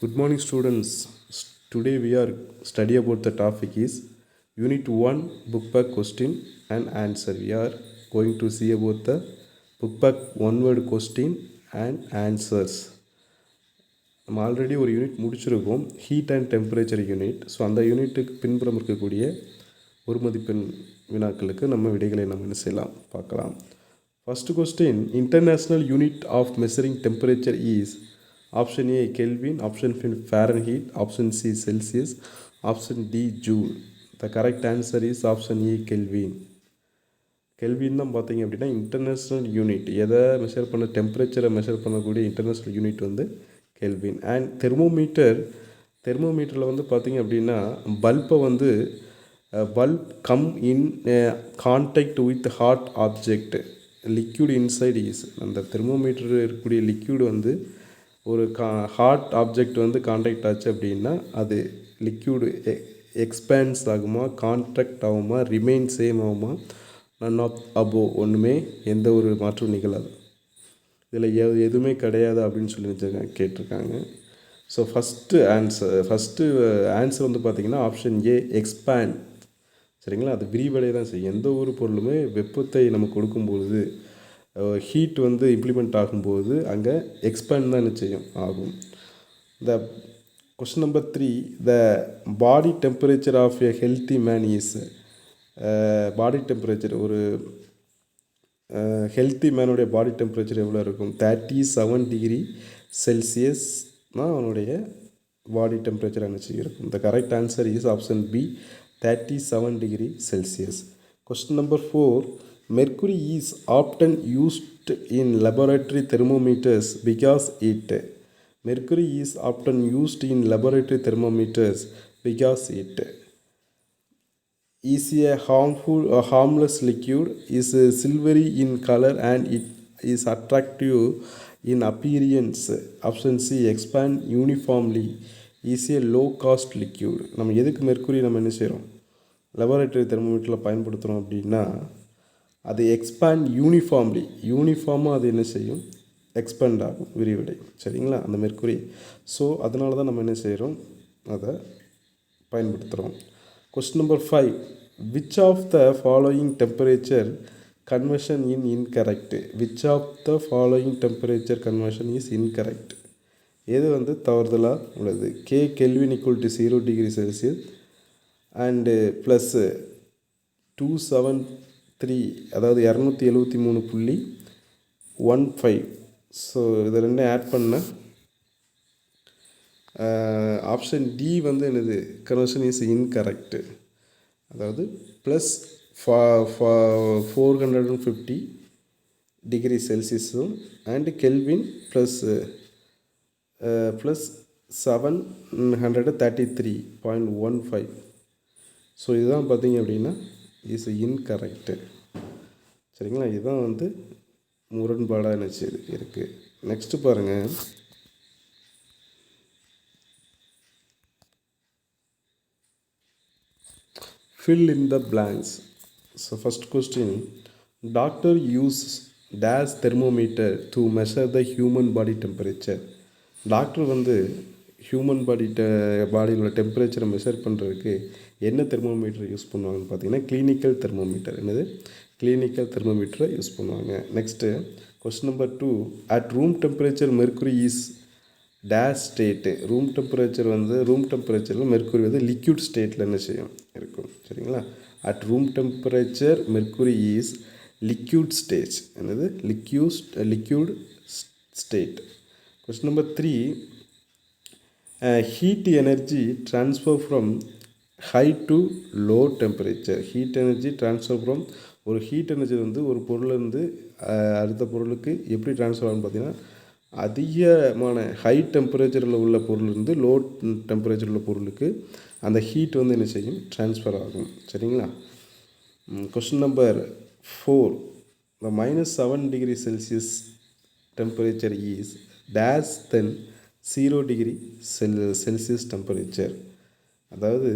Good morning, students. Today we are study about the topic is Unit 1 book back question and answer. We are going to see about the book back one word question and answers. நம்ம already ஒரு unit முடிச்சிருக்கோம், heat and temperature unit. So அந்த யூனிட்டுக்கு பின்புறம் இருக்கக்கூடிய ஒரு மதிப்பெண் வினாக்களுக்கு நம்ம விடைகளை நம்ம என்ன செய்யலாம் பார்க்கலாம். First question, international unit of measuring temperature is option A kelvin, option B Fahrenheit, option C Celsius, option D joule. The correct answer is option A kelvin. Kelvin தான் பார்த்தீங்க அப்படின்னா இன்டர்நேஷ்னல் யூனிட், எதை மெஷர் பண்ண, டெம்பரேச்சரை measure பண்ணக்கூடிய international unit வந்து kelvin. And தெர்மோமீட்டரில் வந்து பார்த்திங்க அப்படின்னா பல்பை வந்து bulb come in contact with hot object, liquid inside is. அந்த தெர்மோமீட்டர் இருக்கக்கூடிய லிக்யூடு வந்து ஒரு ஹாட் ஆப்ஜெக்ட் வந்து கான்டாக்ட் ஆச்சு அப்படின்னா அது லிக்யூடு எக்ஸ்பேன்ஸ் ஆகுமா, கான்ட்ராக்ட் ஆகுமா, ரிமைன் சேம் ஆகுமா, நன் ஆஃப் அபோவ், ஒன்றுமே எந்த ஒரு மாற்றம் நிகழாது. இதில் எதுவுமே கிடையாது அப்படின்னு சொல்லி கேட்டிருக்காங்க. ஸோ ஃபஸ்ட்டு ஆன்சர் வந்து பார்த்திங்கன்னா ஆப்ஷன் ஏ எக்ஸ்பேண்ட். சரிங்களா, அது விரிவடைய தான் செய்யும். எந்த ஒரு பொருளுமே வெப்பத்தை நம்ம கொடுக்கும்பொழுது, ஹீட் வந்து இம்ப்ளிமெண்ட் ஆகும்போது அங்கே எக்ஸ்பேண்ட் தான் என்ன செய்யும், ஆகும். The question number 3, the body temperature of a healthy man is. Body temperature, ஒரு ஹெல்த்தி மேனுடைய பாடி டெம்பரேச்சர் எவ்வளோ இருக்கும்? 37 டிகிரி செல்சியஸ் தான் அவனுடைய பாடி டெம்பரேச்சர் நினச்சி இருக்கும். The correct answer is option B 37 degree Celsius. Question number 4, mercury is often used in laboratory thermometers because it. Mercury is often used in laboratory thermometers because it is a harmless liquid, is silvery in color and it is attractive in appearance. Option C, expand uniformly, is a low cost liquid. நம்ம எதுக்கு mercury நம்ம என்ன செய்கிறோம், laboratory தெர்மோமீட்டரில் பயன்படுத்துகிறோம் அப்படின்னா அது expand யூனிஃபார்மாக அது என்ன செய்யும், எக்ஸ்பேண்ட் ஆகும், விரிவடையும். சரிங்களா, அந்த மெர்க்குரி. ஸோ அதனால தான் நம்ம என்ன செய்கிறோம், அதை பயன்படுத்துகிறோம். Question number 5, which of the following temperature conversion in incorrect. Which of the following temperature conversion is incorrect. எது வந்து தவறுதலாக உள்ளது? K kelvin equal to 0 degree Celsius and plus 273, அதாவது 273.15. ஸோ இதை ரெண்டும் ஆட் பண்ண ஆப்ஷன் டி வந்து என்னது, கன்வர்ஷன் இஸ் இன்கரெக்டு. அதாவது ப்ளஸ் 450 டிகிரி செல்சியஸும் அண்டு கெல்வின் ப்ளஸ் 733.15. ஸோ இதுதான் பார்த்திங்க அப்படின்னா இஸ் இன்கரெக்டு. சரிங்களா, இதுதான் வந்து முரண்பாடாக நினச்சி இருக்குது. நெக்ஸ்ட்டு பாருங்கள், fill in the blanks. So first question, doctor uses dash thermometer to measure the human body temperature. Doctor வந்து ஹியூமன் பாடியோட டெம்பரேச்சரை மெஷர் பண்ணுறதுக்கு என்ன தெர்மோமீட்டர் யூஸ் பண்ணுவாங்கன்னு பார்த்தீங்கன்னா கிளினிக்கல் தெர்மோமீட்டர். என்னது, கிளினிக்கல் தெர்மோமீட்டரை யூஸ் பண்ணுவாங்க. Next question number 2, at room temperature mercury is dash state. Room டெம்பரேச்சரில் மெர்க்குரி வந்து லிக்யூட் ஸ்டேட்டில் என்ன செய்யும், இருக்கும். சரிங்களா, at room temperature mercury is liquid stage. என்னது, liquid state. Question number 3, heat energy transfer from high to low temperature. Heat energy transfer from, ஒரு heat energy வந்து ஒரு பொருளிலேருந்து அடுத்த பொருளுக்கு எப்படி ட்ரான்ஸ்ஃபர் ஆகும்னு பார்த்தீங்கன்னா, அதிகமான ஹை டெம்பரேச்சரில் உள்ள பொருளிலிருந்து லோ டெம்பரேச்சர் உள்ள பொருளுக்கு அந்த ஹீட் வந்து என்ன செய்யும், ட்ரான்ஸ்ஃபர் ஆகும். சரிங்களா. Question number 4, the -7 degree Celsius temperature is dash then 0 degree Celsius temperature. அதாவது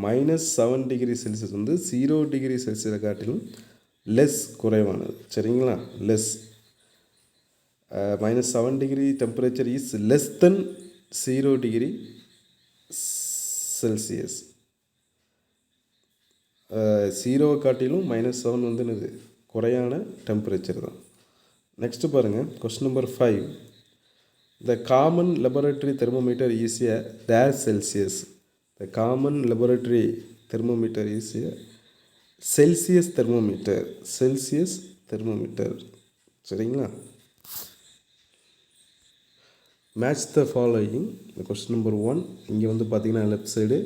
-7 டிகிரி செல்சியஸ் வந்து 0 டிகிரி செல்சியஸை காட்டிலும் லெஸ், குறைவானது. சரிங்களா, less. -7 degree temperature is less than 0 degree Celsius. 0 காட்டிலும் -7 வந்து என்னது குறையான டெம்பரேச்சர் தான். நெக்ஸ்ட்டு பாருங்கள் question number 5. The common laboratory thermometer is a dash Celsius. The common laboratory thermometer is a Celsius thermometer. Celsius thermometer. சரிங்களா? Match the following. இந்த question number 1 இங்கே வந்து பார்த்தீங்கன்னா left side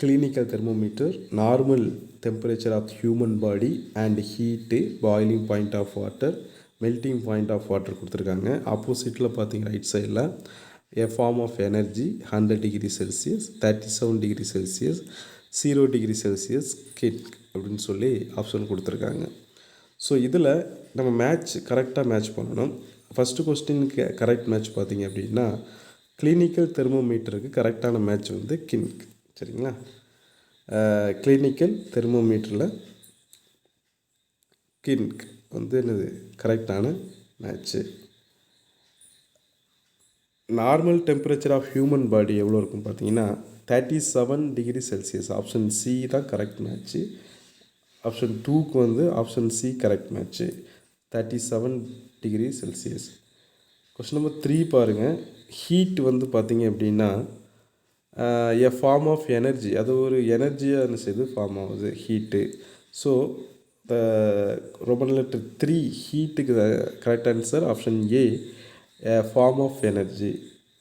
clinical thermometer, normal temperature of human body and heat, boiling point of water, melting point of water கொடுத்துருக்காங்க. ஆப்போசிட்டில் பார்த்தீங்க right சைடில் a form of energy 100 degree Celsius, 37 degree Celsius, 0 degree Celsius kit அப்படின்னு சொல்லி option கொடுத்துருக்காங்க. So இதில் நம்ம கரெக்டாக மேட்ச் பண்ணணும். ஃபஸ்ட்டு கொஸ்டினுக்கு கரெக்ட் மேட்ச் பார்த்தீங்க அப்படின்னா கிளினிக்கல் தெர்மோமீட்டருக்கு கரெக்டான மேட்ச் வந்து கின்க். சரிங்களா? கிளினிக்கல் தெர்மோமீட்டரில் கின்க் வந்து என்னது கரெக்டான match. Normal temperature of human body எவ்வளோ இருக்கும் பார்த்தீங்கன்னா 37 டிகிரி செல்சியஸ். ஆப்ஷன் சி தான் கரெக்ட் மேட்ச்சு. ஆப்ஷன் 2க்கு வந்து option C correct match, 37 degree Celsius. Question number 3 பாருங்கள். ஹீட் வந்து பார்த்தீங்க அப்படின்னா எ ஃபார்ம் ஆஃப் எனர்ஜி, அது ஒரு எனர்ஜியாக என்ன செய்யுது ஃபார்ம் ஆகுது ஹீட்டு. ஸோ ரோமன் லெட்டர் 3 ஹீட்டுக்கு correct answer option A, form of energy.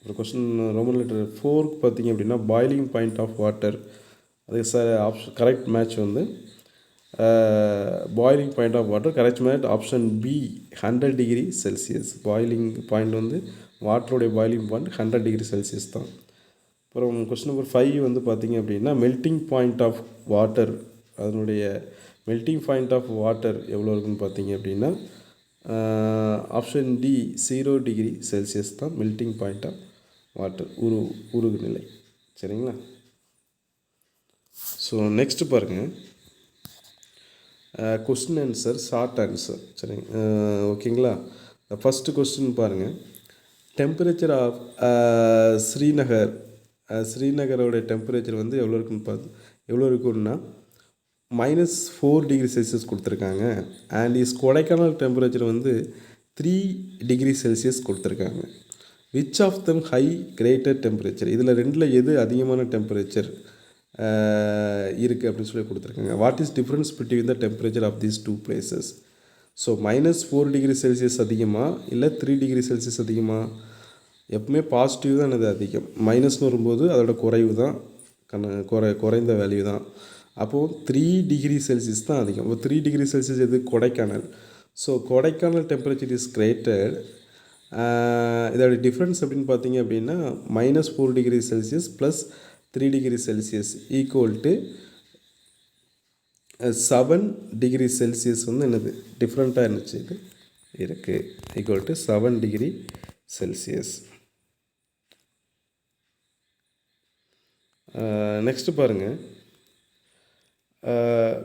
ஒரு கொஸ்டின் ரோமன் லெட்டர் 4க்கு பார்த்தீங்க அப்படின்னா பாய்லிங் பாயிண்ட் ஆஃப் வாட்டர், அதுக்கு கரெக்ட் மேட்ச் வந்து boiling point of water correct match option B 100 degree celsius. Boiling point வந்து வாட்டருடைய boiling point 100 degree Celsius தான். அப்புறம் கொஸ்டின் நம்பர் 5 வந்து பார்த்திங்க அப்படின்னா மெல்ட்டிங் பாயிண்ட் ஆஃப் வாட்டர், அதனுடைய மெல்ட்டிங் பாயிண்ட் ஆஃப் வாட்டர் எவ்வளோ இருக்குன்னு பார்த்தீங்க அப்படின்னா ஆப்ஷன் டி 0 டிகிரி செல்சியஸ் தான் மெல்ட்டிங் பாயிண்ட் ஆஃப் வாட்டர், உருகு நிலை. சரிங்களா? ஸோ நெக்ஸ்ட்டு பாருங்கள் கொஸ்டின் ஆன்சர், ஷார்ட் ஆன்சர். சரிங்க, ஓகேங்களா? ஃபஸ்ட்டு கொஸ்டின் பாருங்கள். டெம்பரேச்சர் ஆஃப் ஸ்ரீநகரோடைய டெம்பரேச்சர் வந்து எவ்வளோ இருக்குன்னா -4 டிகிரி செல்சியஸ் கொடுத்துருக்காங்க. அண்ட் கொடைக்கானல் டெம்பரேச்சர் வந்து 3 டிகிரி செல்சியஸ் கொடுத்துருக்காங்க. Which of them high greater temperature, இதில் ரெண்டில் எது அதிகமான டெம்பரேச்சர் இருக்குது அப்படின்னு சொல்லி கொடுத்துருக்காங்க. What is difference between the temperature of these 2 places? So -4 degree Celsius அதிகமாக இல்லை 3 டிகிரி செல்சியஸ் அதிகமாக? எப்பவுமே பாசிட்டிவ் தான் அது அதிகம். மைனஸ்னு வரும்போது அதோட குறைவு தான், குறைந்த வேல்யூ தான். அப்போது 3 டிகிரி செல்சியஸ் தான் அதிகம். இப்போ 3 டிகிரி செல்சியஸ் எது? Kodaikanal. So Kodaikanal temperature is greater. இதோட டிஃப்ரென்ஸ் அப்படின்னு பார்த்தீங்க அப்படின்னா -4 degree Celsius plus 3 degree Celsius equal to 7 degree Celsius வந்து என்னது டிஃப்ரெண்ட்டாக இருந்துச்சு, இது இருக்குது equal to 7 degree Celsius. Next பாருங்கள்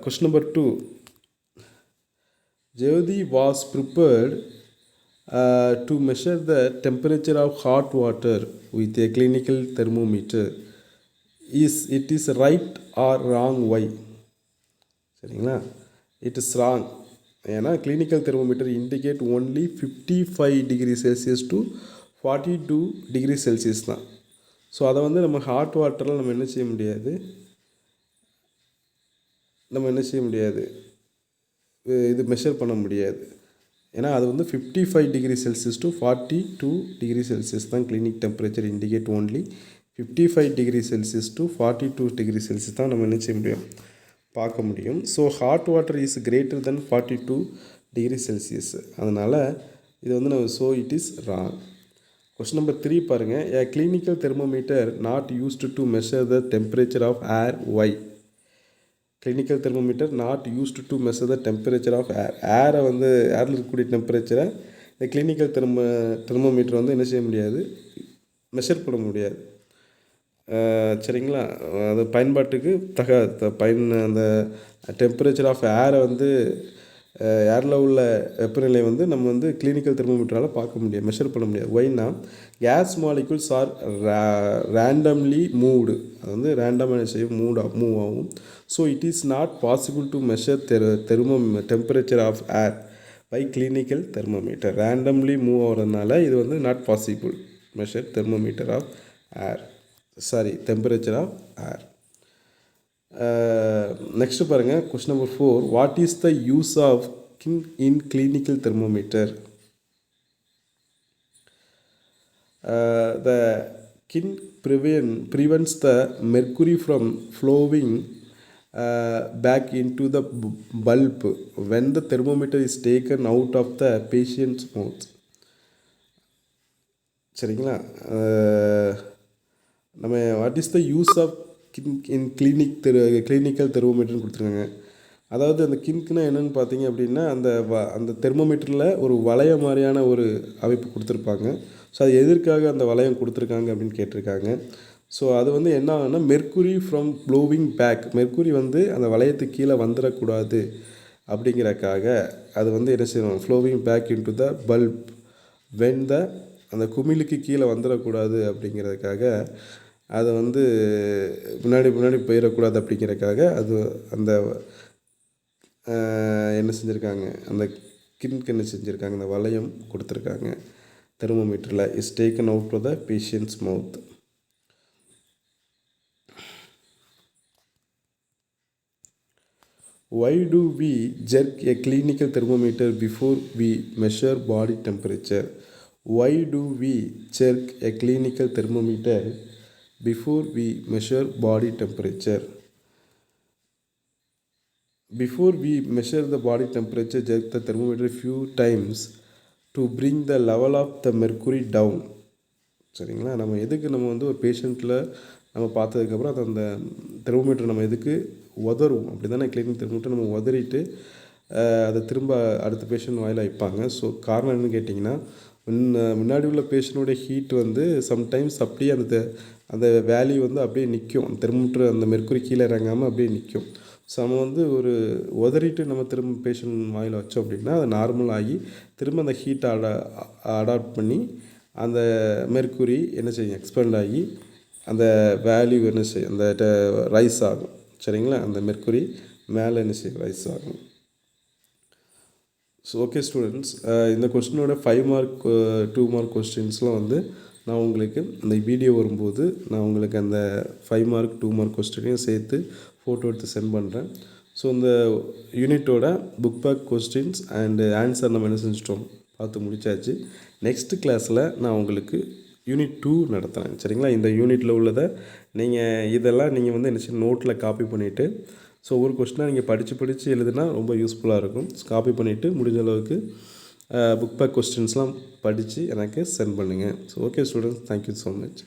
question number 2. Jyothi was prepared to measure the temperature of hot water with a clinical thermometer. It is right or wrong? Why? சரிங்களா? It is wrong. ஏன்னா clinical thermometer indicate only 55 degree Celsius to 42 degree Celsius தான். So அதை வந்து நம்ம hot வாட்டரில் நம்ம என்ன செய்ய முடியாது, இது மெஷர் பண்ண முடியாது. ஏன்னா அது வந்து 55 degree Celsius to 42 degree Celsius தான் clinic temperature indicate only 55 degree Celsius to 42 degree Celsius தான் நம்ம என்ன செய்ய முடியும், பார்க்க முடியும். So hot water is greater then 42 degree Celsius. அதனால் இது வந்து நம்ம it is wrong. Question number 3 பாருங்கள். A clinical thermometer not used to measure the temperature of air. Why? Clinical thermometer not used to measure the temperature of ஏர். ஏரை வந்து ஏரில் இருக்கக்கூடிய டெம்பரேச்சரை இந்த கிளினிக்கல் தெர்மோமீட்டர் வந்து என்ன செய்ய முடியாது, மெஷர் பண்ண முடியாது. சரிங்களா? அது பயன்பாட்டுக்கு அந்த டெம்பரேச்சர் ஆஃப் ஏரை வந்து ஏரில் உள்ள வெப்பநிலை வந்து நம்ம வந்து கிளினிக்கல் தெர்மோமீட்டரால் பார்க்க முடியாது, மெஷர் பண்ண முடியாது. ஒய்னா gas molecules are randomly moved, அது வந்து ரேண்டமாக செய்யும் மூவ் ஆகும். So it is not possible to measure temperature of air by clinical thermometer. Randomly move ஆகிறதுனால இது வந்து not possible measure thermometer of air, temperature of air. Next பாருங்கள், question number 4. What is the use of in clinical thermometer? The kin prevents the mercury from flowing back into the bulb when the thermometer is taken out of the patient's mouth. சரிங்களா? நம்ம what is the use of in clinical தெர்மோமீட்டர்னு கொடுத்துருக்காங்க. அதாவது அந்த கின்க்குனா என்னென்னு பார்த்தீங்க அப்படின்னா, அந்த தெர்மோமீட்டரில் ஒரு வளைய மாதிரியான ஒரு அமைப்பு கொடுத்துருப்பாங்க. ஸோ அது எதற்காக அந்த வளையம் கொடுத்துருக்காங்க அப்படின்னு கேட்டிருக்காங்க. ஸோ அது வந்து என்ன ஆகுன்னா, mercury from flowing back, mercury வந்து அந்த வளையத்துக்கு கீழே வந்துடக்கூடாது அப்படிங்கிறக்காக அது வந்து என்ன செய்யணும், flowing back into the bulb when அந்த குமிழுக்கு கீழே வந்துடக்கூடாது அப்படிங்கிறதுக்காக, அதை வந்து முன்னாடி போயிடக்கூடாது அப்படிங்கிறக்காக அது அந்த என்ன செஞ்சுருக்காங்க, அந்த கின்க்கு என்ன செஞ்சுருக்காங்க, அந்த வளையம் கொடுத்துருக்காங்க தெர்மோமீட்டரில். Is taken out to the patient's mouth. Why do we jerk a clinical thermometer before we measure body temperature? Why do we jerk a clinical thermometer before we measure body temperature? Before we measure the body temperature, jerk the thermometer few times to bring the level of the mercury down. சரிங்களா? நம்ம எதுக்கு நம்ம வந்து ஒரு பேஷண்ட்டில் நம்ம பார்த்ததுக்கப்புறம் அது அந்த தெர்மோமீட்டர் நம்ம எதுக்கு உதறும், அப்படி தானே கிளினிக் தெர்மோமீட்டர் நம்ம உதறிட்டு அதை திரும்ப அடுத்த பேஷண்ட் வாயில் வைப்பாங்க. ஸோ காரணம் என்னென்னு கேட்டிங்கன்னா, முன்னாடி உள்ள பேஷண்ட்டோடைய ஹீட் வந்து சம்டைம்ஸ் அப்படியே அந்த வேல்யூ வந்து அப்படியே நிற்கும், தெர்மோமீட்டர் அந்த மெர்க்குரி கீழே இறங்காமல் அப்படியே நிற்கும். ஸோ நம்ம வந்து ஒரு உதறிட்டு நம்ம திரும்ப பேஷண்ட் வாயில் வச்சோம் அப்படின்னா அது நார்மல் ஆகி திரும்ப அந்த ஹீட்டை அடாப்ட் பண்ணி அந்த மெர்க்குரி என்ன செய்யும், எக்ஸ்பேண்ட் ஆகி அந்த வேல்யூ என்ன செய்யும், அந்த ரைஸ் ஆகும். சரிங்களா? அந்த மெர்க்குரி மேலே என்ன செய்யும், ரைஸ் ஆகும். ஸோ ஓகே ஸ்டூடெண்ட்ஸ், இந்த கொஸ்டினோட 5 மார்க் 2 மார்க் கொஸ்டின்ஸ்லாம் வந்து நான் உங்களுக்கு இந்த வீடியோ வரும்போது நான் உங்களுக்கு அந்த 5 மார்க் 2 மார்க் கொஸ்டினையும் சேர்த்து ஃபோட்டோ எடுத்து சென்ட் பண்ணுறேன். ஸோ இந்த யூனிட்டோட book back questions and answer நம்ம என்ன செஞ்சிட்டோம், பார்த்து முடித்தாச்சு. நெக்ஸ்ட்டு கிளாஸில் நான் உங்களுக்கு யூனிட் 2 நடத்துகிறேன். சரிங்களா? இந்த யூனிட்டில் உள்ளதை இதெல்லாம் நீங்கள் வந்து என்ன செய்யணும், நோட்டில் காப்பி பண்ணிவிட்டு, ஸோ ஒரு கொஸ்டினாக நீங்கள் படித்து எழுதுனா ரொம்ப யூஸ்ஃபுல்லாக இருக்கும். காப்பி பண்ணிவிட்டு முடிஞ்ச அளவுக்கு புக் பேக் கொஸ்டின்ஸ்லாம் படித்து எனக்கு சென்ட் பண்ணுங்கள். So okay students, thank you so much.